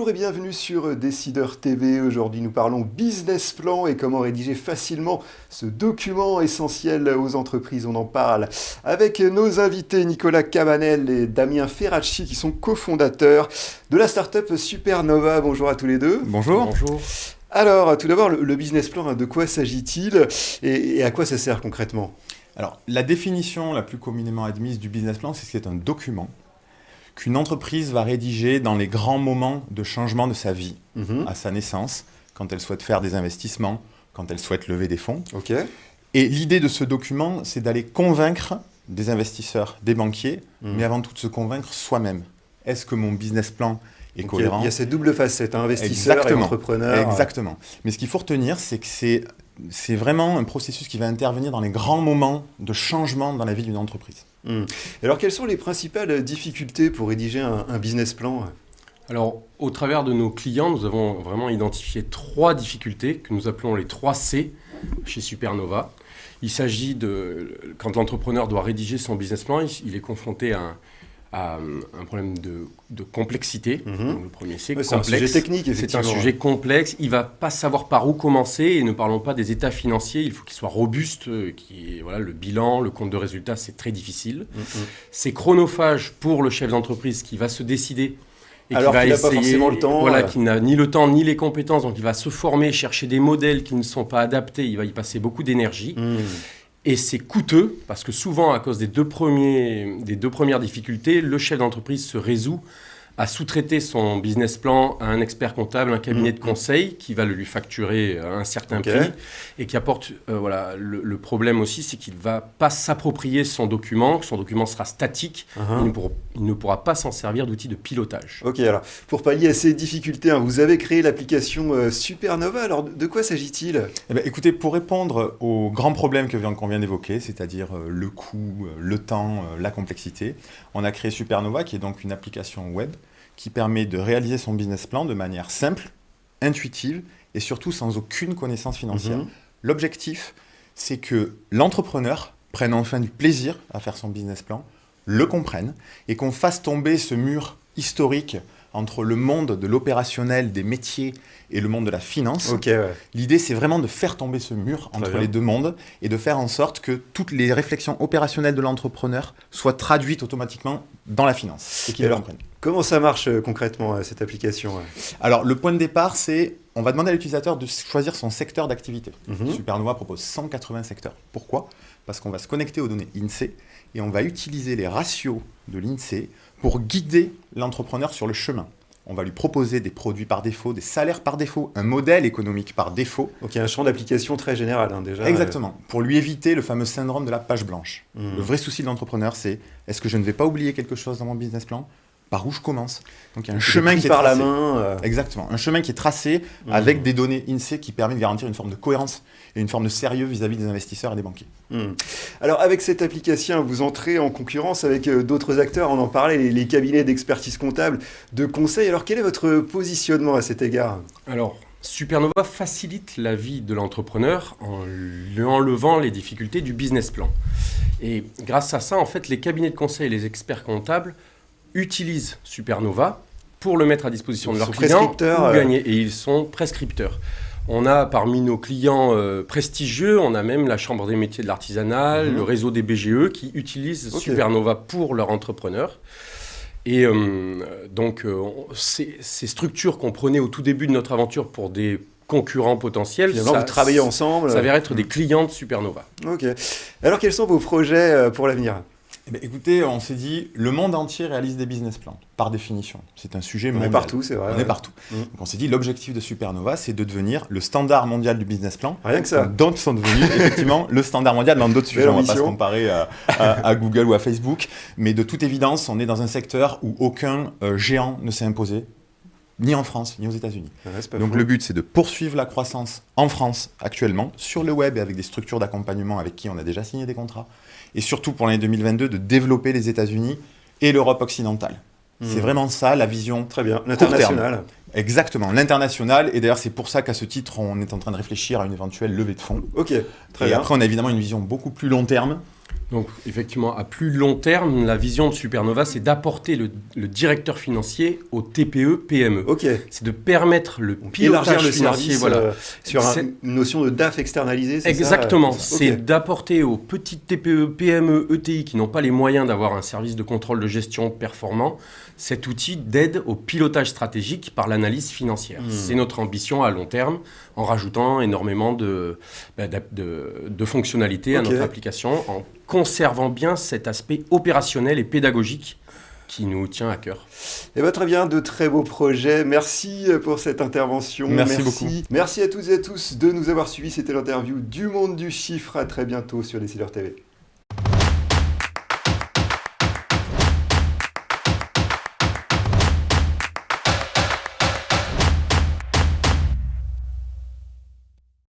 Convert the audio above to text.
Bonjour et bienvenue sur Décideur TV. Aujourd'hui, nous parlons business plan et comment rédiger facilement ce document essentiel aux entreprises. On en parle avec nos invités Nicolas Cabanel et Damien Ferracci qui sont cofondateurs de la startup Supernova. Bonjour à tous les deux. Bonjour. Bonjour. Alors, tout d'abord, le business plan, de quoi s'agit-il et à quoi ça sert concrètement ? Alors, la définition la plus communément admise du business plan, c'est que c'est un document qu'une entreprise va rédiger dans les grands moments de changement de sa vie, à sa naissance, quand elle souhaite faire des investissements, quand elle souhaite lever des fonds. Ok. Et l'idée de ce document, c'est d'aller convaincre des investisseurs, des banquiers, mais avant tout de se convaincre soi-même. Est-ce que mon business plan est cohérent ? Il y a cette double facette, investisseur et entrepreneur. Exactement. Mais ce qu'il faut retenir, c'est que c'est vraiment un processus qui va intervenir dans les grands moments de changement dans la vie d'une entreprise. Alors, quelles sont les principales difficultés pour rédiger un business plan ? Alors, au travers de nos clients, nous avons vraiment identifié 3 difficultés que nous appelons les 3 C chez Supernova. Il s'agit de, quand l'entrepreneur doit rédiger son business plan, il est confronté à un problème de complexité. Donc, le premier C, c'est un sujet technique, effectivement. C'est un sujet complexe. Il ne va pas savoir par où commencer. Et ne parlons pas des états financiers. Il faut qu'il soit robuste. Le bilan, le compte de résultat, c'est très difficile. C'est chronophage pour le chef d'entreprise qui va se décider. Et alors qui va qu'il n'a essayer, pas forcément le temps. Qui n'a ni le temps ni les compétences. Donc il va se former, chercher des modèles qui ne sont pas adaptés. Il va y passer beaucoup d'énergie. Et c'est coûteux, parce que souvent, à cause des deux premières difficultés, le chef d'entreprise se résout à sous-traiter son business plan à un expert comptable, un cabinet de conseil qui va le lui facturer un certain prix et qui apporte... le problème aussi, c'est qu'il ne va pas s'approprier son document, que son document sera statique, il ne pourra pas s'en servir d'outil de pilotage. Ok, alors pour pallier à ces difficultés, vous avez créé l'application Supernova. Alors de quoi s'agit-il ? Écoutez, pour répondre aux grands problèmes qu'on vient d'évoquer, c'est-à-dire le coût, le temps, la complexité, on a créé Supernova, qui est donc une application web qui permet de réaliser son business plan de manière simple, intuitive et surtout sans aucune connaissance financière. L'objectif, c'est que l'entrepreneur prenne enfin du plaisir à faire son business plan, le comprenne et qu'on fasse tomber ce mur historique entre le monde de l'opérationnel, des métiers et le monde de la finance. L'idée, c'est vraiment de faire tomber ce mur entre les deux mondes et de faire en sorte que toutes les réflexions opérationnelles de l'entrepreneur soient traduites automatiquement dans la finance et qu'il le comprenne. Comment ça marche concrètement, cette application ? Alors, le point de départ, c'est on va demander à l'utilisateur de choisir son secteur d'activité. Supernova propose 180 secteurs. Pourquoi ? Parce qu'on va se connecter aux données INSEE et on va utiliser les ratios de l'INSEE pour guider l'entrepreneur sur le chemin. On va lui proposer des produits par défaut, des salaires par défaut, un modèle économique par défaut. Donc il y a un champ d'application très général déjà. Exactement, pour lui éviter le fameux syndrome de la page blanche. Le vrai souci de l'entrepreneur, c'est est-ce que je ne vais pas oublier quelque chose dans mon business plan ? Par où je commence ? Donc il y a un chemin qui est par tracé. la main. Exactement, un chemin qui est tracé avec des données INSEE qui permet de garantir une forme de cohérence et une forme de sérieux vis-à-vis des investisseurs et des banquiers. Alors avec cette application, vous entrez en concurrence avec d'autres acteurs, on en parlait, les cabinets d'expertise comptable, de conseil. Alors quel est votre positionnement à cet égard ? Alors, Supernova facilite la vie de l'entrepreneur en lui enlevant les difficultés du business plan. Et grâce à ça, en fait, les cabinets de conseil et les experts comptables utilisent Supernova pour le mettre à disposition de leurs clients pour gagner. Et ils sont prescripteurs. On a parmi nos clients prestigieux, on a même la Chambre des métiers de l'artisanat, le réseau des BGE qui utilisent Supernova pour leurs entrepreneurs. Et ces structures qu'on prenait au tout début de notre aventure pour des concurrents potentiels, finalement, vous travaillez ensemble. Ça va être des clients de Supernova. Ok. Alors quels sont vos projets pour l'avenir ? Écoutez, on s'est dit, le monde entier réalise des business plans, par définition. C'est un sujet mondial. On est partout, c'est vrai. On est partout. Donc on s'est dit, l'objectif de Supernova, c'est de devenir le standard mondial du business plan. Rien que ça. D'autres sont devenus, effectivement, le standard mondial dans d'autres sujets. On ne va pas se comparer à Google ou à Facebook. Mais de toute évidence, on est dans un secteur où aucun géant ne s'est imposé, ni en France, ni aux États-Unis. Donc le but, c'est de poursuivre la croissance en France actuellement, sur le web et avec des structures d'accompagnement avec qui on a déjà signé des contrats. Et surtout pour l'année 2022, de développer les États-Unis et l'Europe occidentale. C'est vraiment ça, la vision. Très bien, l'international. Exactement, l'international. Et d'ailleurs, c'est pour ça qu'à ce titre, on est en train de réfléchir à une éventuelle levée de fonds. Ok, très bien. Et après, on a évidemment une vision beaucoup plus long terme Donc, effectivement, à plus long terme, la vision de Supernova, c'est d'apporter le directeur financier au TPE-PME. Ok. C'est de permettre le Donc, pilotage élargir le financier. service sur C'est- une notion de DAF externalisé, c'est Exactement. ça C'est Ok. d'apporter aux petites TPE, PME, ETI qui n'ont pas les moyens d'avoir un service de contrôle de gestion performant, cet outil d'aide au pilotage stratégique par l'analyse financière. C'est notre ambition à long terme, en rajoutant énormément de fonctionnalités à Ok. notre application, en conservant bien cet aspect opérationnel et pédagogique qui nous tient à cœur. Eh bien, très bien, de très beaux projets. Merci pour cette intervention. Merci beaucoup. Merci à toutes et à tous de nous avoir suivis. C'était l'interview du Monde du Chiffre. À très bientôt sur Décideur TV.